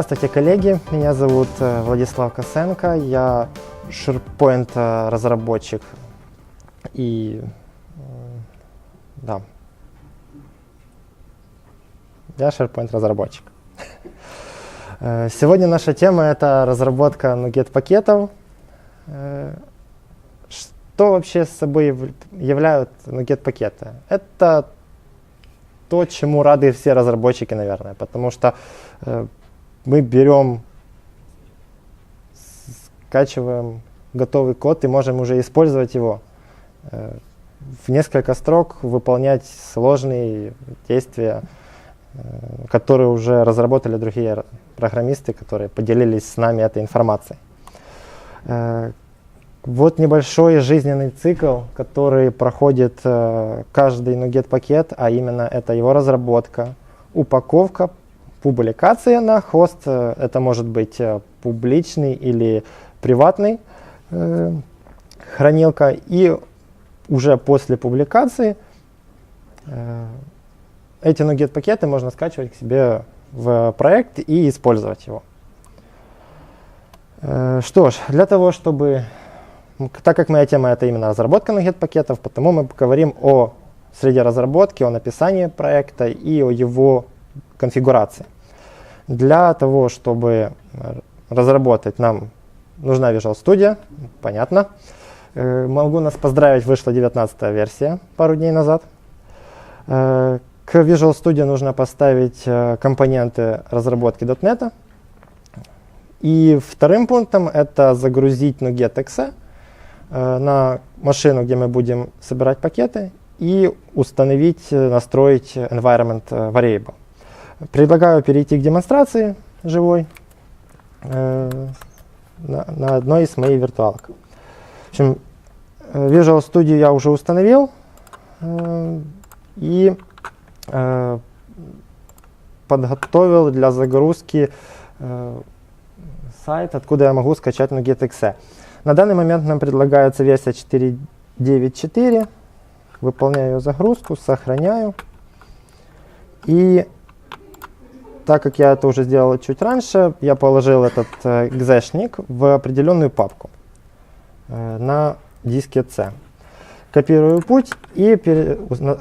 Здравствуйте, коллеги. Меня зовут Владислав Косенко. Я SharePoint разработчик и да, я SharePoint разработчик. Сегодня наша тема — это разработка NuGet пакетов. Что вообще собой являют NuGet пакеты? Это то, чему рады все разработчики, наверное, потому что мы берем, скачиваем готовый код и можем уже использовать его в несколько строк, выполнять сложные действия, которые уже разработали другие программисты, которые поделились с нами этой информацией. Вот небольшой жизненный цикл, который проходит каждый NuGet пакет, а именно это его разработка, упаковка, публикация на хост, это может быть публичный или приватный хранилка, и уже после публикации эти NuGet пакеты можно скачивать к себе в проект и использовать его. Что ж, для того, чтобы, так как моя тема это именно разработка NuGet пакетов, потому мы поговорим о среде разработки, о написании проекта и о его конфигурации. Для того, чтобы разработать, нам нужна Visual Studio, понятно. Могу нас поздравить, вышла 19-я версия пару дней назад. К Visual Studio нужно поставить компоненты разработки .NET. И вторым пунктом это загрузить NuGet.exe на машину, где мы будем собирать пакеты, и установить, настроить environment variable. Предлагаю перейти к демонстрации живой на одной из моих виртуалок. В общем, Visual Studio я уже установил и подготовил для загрузки сайт, откуда я могу скачать NuGet.exe. На данный момент нам предлагается версия 4.9.4. Выполняю ее загрузку, сохраняю. И так как я это уже сделал чуть раньше, я положил этот экзешник в определенную папку на диске C. Копирую путь и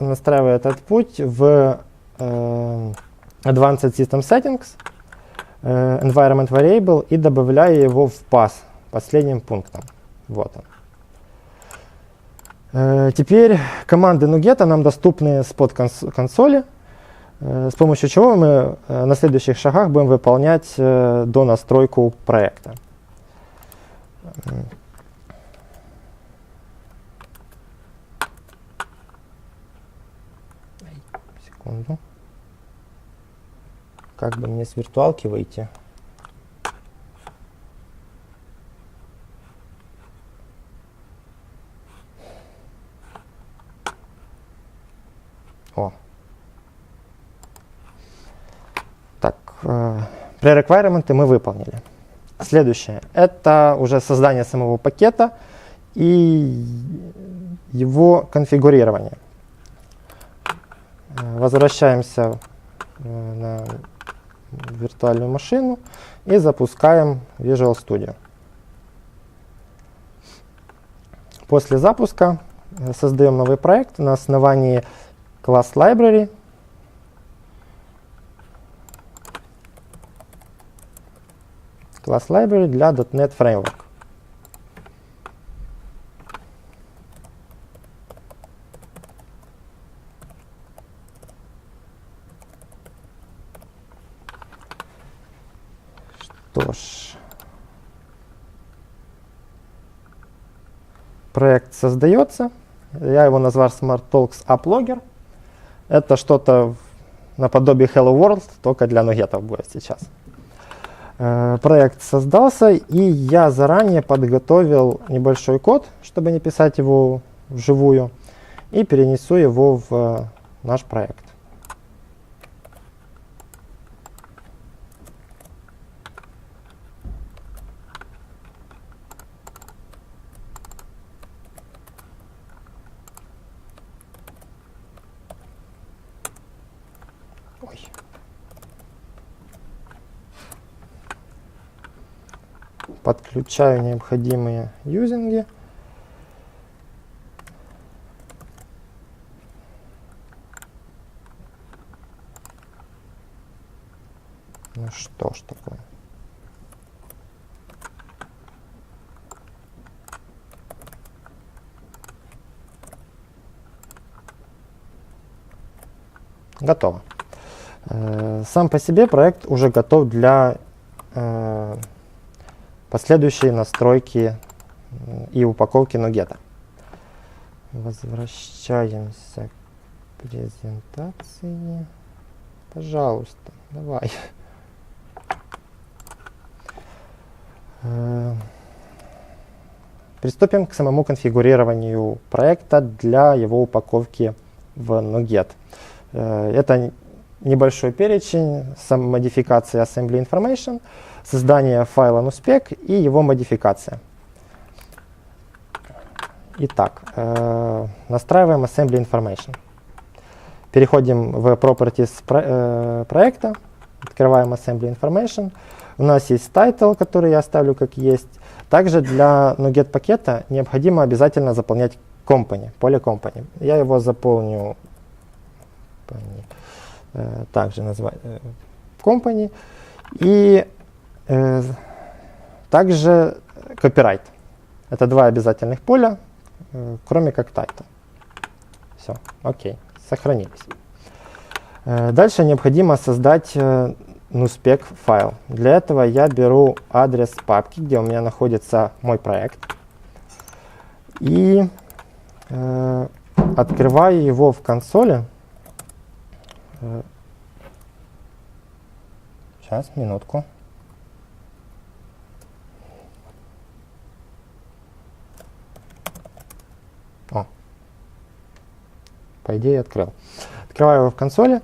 настраиваю этот путь в Advanced System Settings, Environment Variable, и добавляю его в path последним пунктом. Вот он. Теперь команды NuGet нам доступны с-под консоли, с помощью чего мы на следующих шагах будем выполнять донастройку проекта. Секунду. Как бы мне с виртуалки выйти? О. Так, prerequirements мы выполнили. Следующее — это уже создание самого пакета и его конфигурирование. Возвращаемся на виртуальную машину и запускаем Visual Studio. После запуска создаем новый проект на основании класс Library. Класс Library для .NET Framework. Что ж, проект создается. Я его назвал SmartTalks AppLogger. Это что-то наподобие Hello World, только для NuGet будет сейчас. Проект создался, и я заранее подготовил небольшой код, чтобы не писать его вживую, и перенесу его в наш проект. Ой. подключаю необходимые юзинги. Ну что ж такое. Готово. Сам по себе проект уже готов для последующей настройки и упаковки нугета. Возвращаемся к презентации. Пожалуйста, давай. Приступим к самому конфигурированию проекта для его упаковки в NuGet. Это небольшой перечень модификации Assembly Information, создание файла NuSpec и его модификация. Итак, настраиваем Assembly Information. Переходим в Properties проекта, открываем Assembly Information. У нас есть title, который я оставлю как есть. Также для NuGet пакета необходимо обязательно заполнять company, поле company. Я его заполню также назвать company. И также copyright. Это два обязательных поля, кроме как title. Все, окей, сохранились. Дальше необходимо создать NuSpec файл. Для этого я беру адрес папки, где у меня находится мой проект, и открываю его в консоли. Сейчас, минутку. По идее, открыл. Открываю его в консоли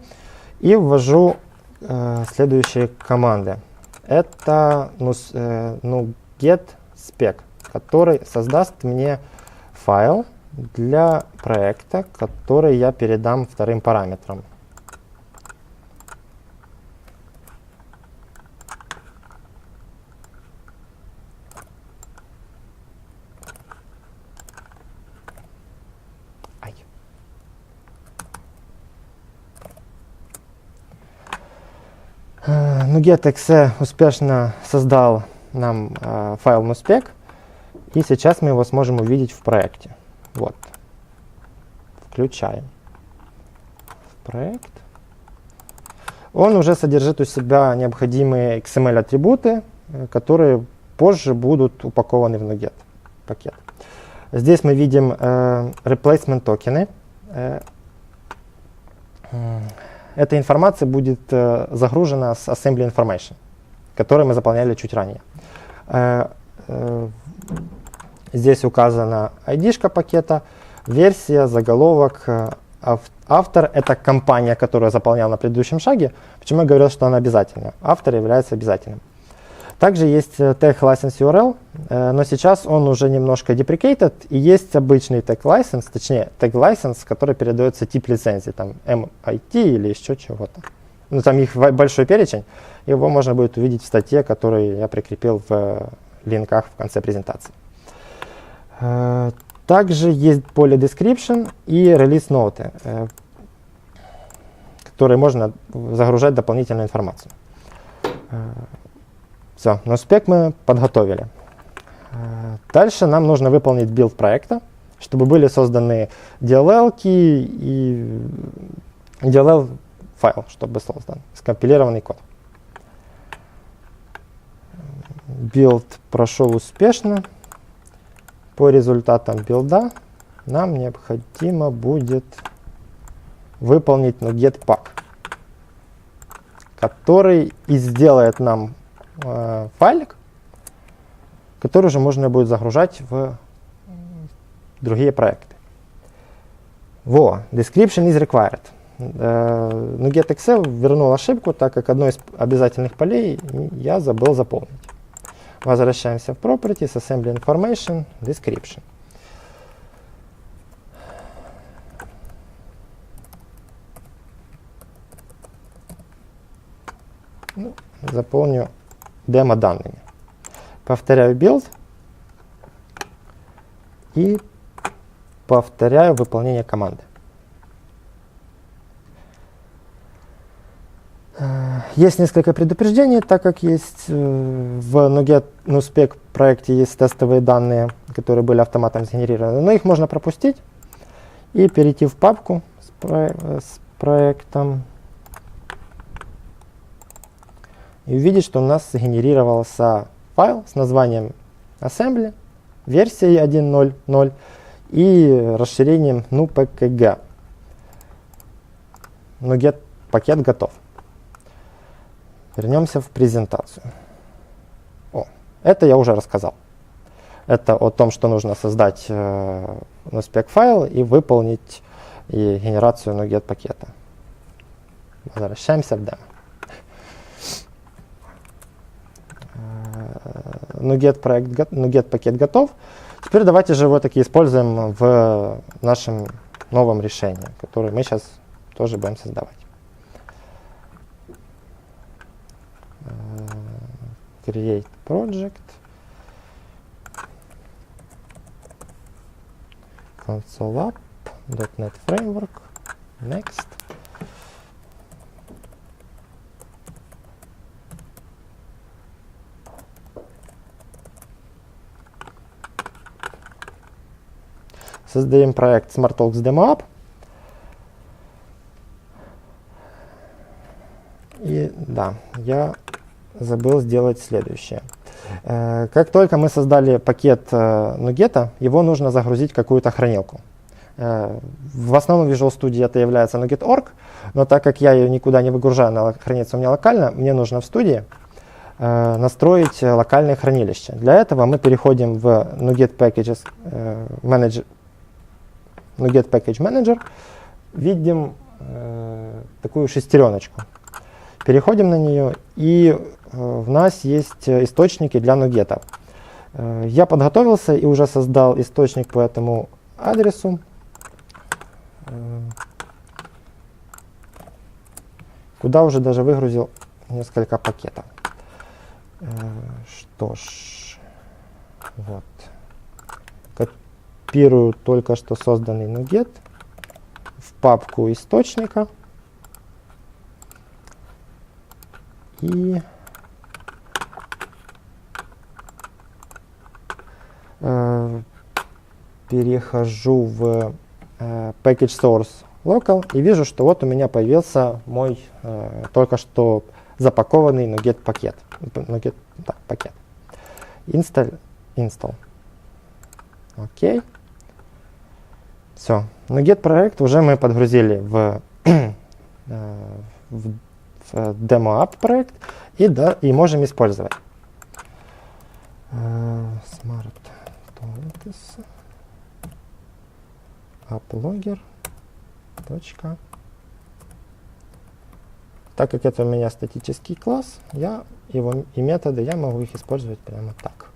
и ввожу следующие команды. Это NuGet spec, который создаст мне файл для проекта, который я передам вторым параметрам. NuGet.exe успешно создал нам файл NuSpec, и сейчас мы его сможем увидеть в проекте. Вот. Включаем в проект. Он уже содержит у себя необходимые XML-атрибуты, которые позже будут упакованы в NuGet пакет. Здесь мы видим replacement токены. Эта информация будет загружена с Assembly Information, который мы заполняли чуть ранее. Здесь указана ID-шка пакета, версия, заголовок, автор — это компания, которую я заполнял на предыдущем шаге. Почему я говорил, что она обязательна? Автор является обязательным. Также есть tag license URL, но сейчас он уже немножко deprecated, и есть обычный tag license, точнее tag license, который передается тип лицензии, там MIT или еще чего-то. Ну, там их большой перечень, его можно будет увидеть в статье, которую я прикрепил в линках в конце презентации. Также есть поле description и release note, которые можно загружать дополнительную информацию. Все, NuSpec мы подготовили. Дальше нам нужно выполнить билд проекта, чтобы были созданы DLL-ки и DLL файл, чтобы создан скомпилированный код. Билд прошел успешно. По результатам билда нам необходимо будет выполнить NuGet pack, который и сделает нам файлик, который уже можно будет загружать в другие проекты. Description is required. NuGet.exe вернул ошибку, так как одно из обязательных полей я забыл заполнить. Возвращаемся в Properties, Assembly Information, Description. Заполню демо данными. Повторяю build и повторяю выполнение команды. Есть несколько предупреждений, так как есть в NuGet NuSpec проекте есть тестовые данные, которые были автоматом сгенерированы, но их можно пропустить и перейти в папку с проектом и увидеть, что у нас сгенерировался файл с названием assembly, версией 1.0.0 и расширением nupkg. NuGet пакет готов. Вернемся в презентацию. Это я уже рассказал. Это о том, что нужно создать NuSpec файл и выполнить генерацию NuGet пакета. Возвращаемся в демо. NuGet пакет готов. Теперь давайте же его таки используем в нашем новом решении, которое мы сейчас тоже будем создавать. Create project, console app, .NET Framework, next. Создаем проект SmartTalks Demo App. И да, я забыл сделать следующее. Как только мы создали пакет NuGet, его нужно загрузить в какую-то хранилку. В основном Visual Studio это является NuGet.org, но так как я ее никуда не выгружаю, она хранится у меня локально, мне нужно в студии настроить локальное хранилище. Для этого мы переходим в NuGet Package Manager, видим такую шестереночку. Переходим на нее, и у нас есть источники для NuGet. Я подготовился и уже создал источник по этому адресу, куда уже даже выгрузил несколько пакетов. Что ж, вот. Копирую только что созданный NuGet в папку источника. И перехожу в Package Source Local и вижу, что вот у меня появился мой только что запакованный NuGet пакет. Пакет. Install. Окей. Все. NuGet проект уже мы подгрузили в Demo App проект и можем использовать. Smart Toolkits AppLogger. Так как это у меня статический класс, я его и методы я могу их использовать прямо так.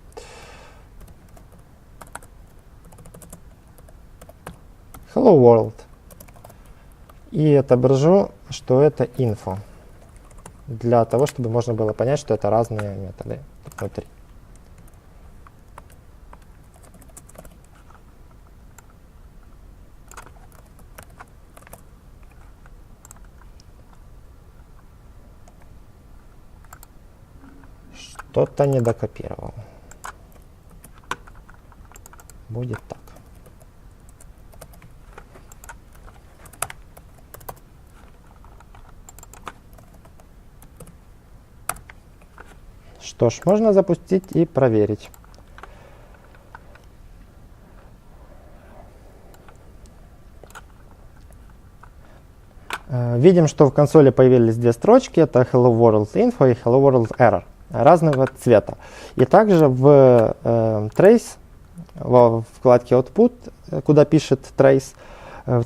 Hello World. И отображу, что это info. Для того, чтобы можно было понять, что это разные методы внутри. Что-то не докопировал. Будет так. Что ж, можно запустить и проверить. Видим, что в консоли появились две строчки. Это Hello World Info и Hello World Error. Разного цвета. И также в Trace, во вкладке Output, куда пишет Trace,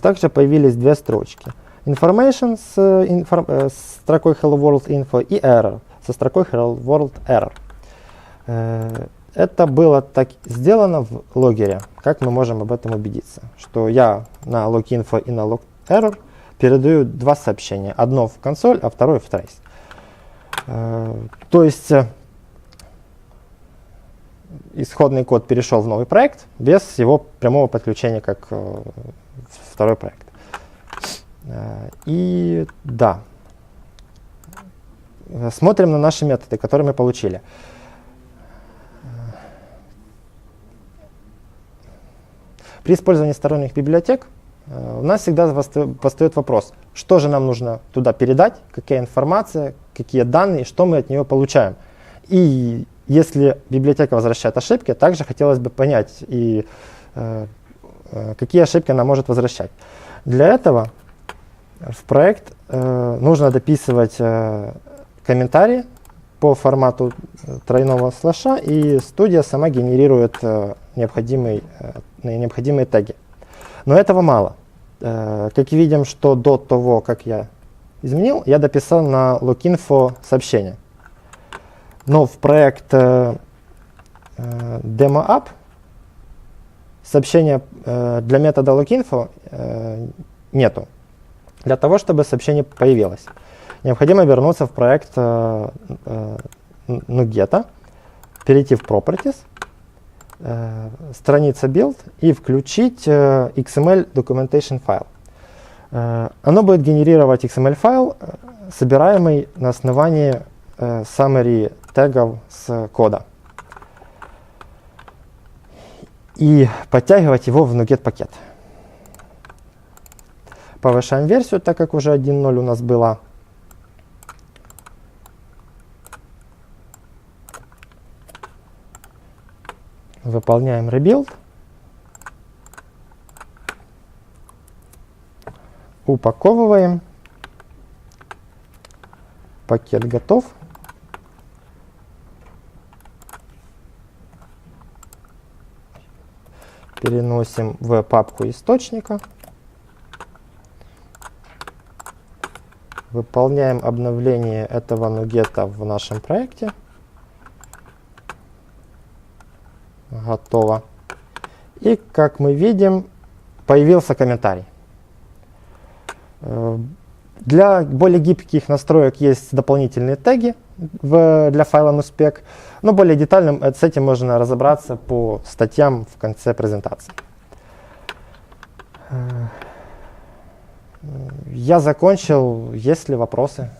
также появились две строчки. Information с строкой Hello World Info и Error со строкой Hello World Error. Это было так сделано в логере. Как мы можем об этом убедиться? Что я на log.info и на log.error передаю два сообщения. Одно в консоль, а второе в Trace. То есть исходный код перешел в новый проект без его прямого подключения как второй проект. И да, смотрим на наши методы, которые мы получили. При использовании сторонних библиотек у нас всегда постает вопрос, что же нам нужно туда передать, какая информация, какие данные, что мы от нее получаем. И если библиотека возвращает ошибки, также хотелось бы понять, какие ошибки она может возвращать. Для этого в проект нужно дописывать комментарии по формату тройного слэша, и студия сама генерирует необходимые теги. Но этого мало. Как видим, что до того, как я изменил, я дописал на lookinfo сообщение. Но в проект demoapp сообщения для метода lookinfo нету. Для того, чтобы сообщение появилось, необходимо вернуться в проект NuGet, перейти в Properties, страница Build и включить XML Documentation файл. Оно будет генерировать XML файл, собираемый на основании summary тегов с кода, и подтягивать его в NuGet пакет. Повышаем версию, так как уже 1.0 у нас была. Выполняем rebuild. Упаковываем. Пакет готов. Переносим в папку источника. Выполняем обновление этого NuGet в нашем проекте. Готово. И, как мы видим, появился комментарий. Для более гибких настроек есть дополнительные теги для файла NuSpec, но более детально с этим можно разобраться по статьям в конце презентации. Я закончил. Есть ли вопросы?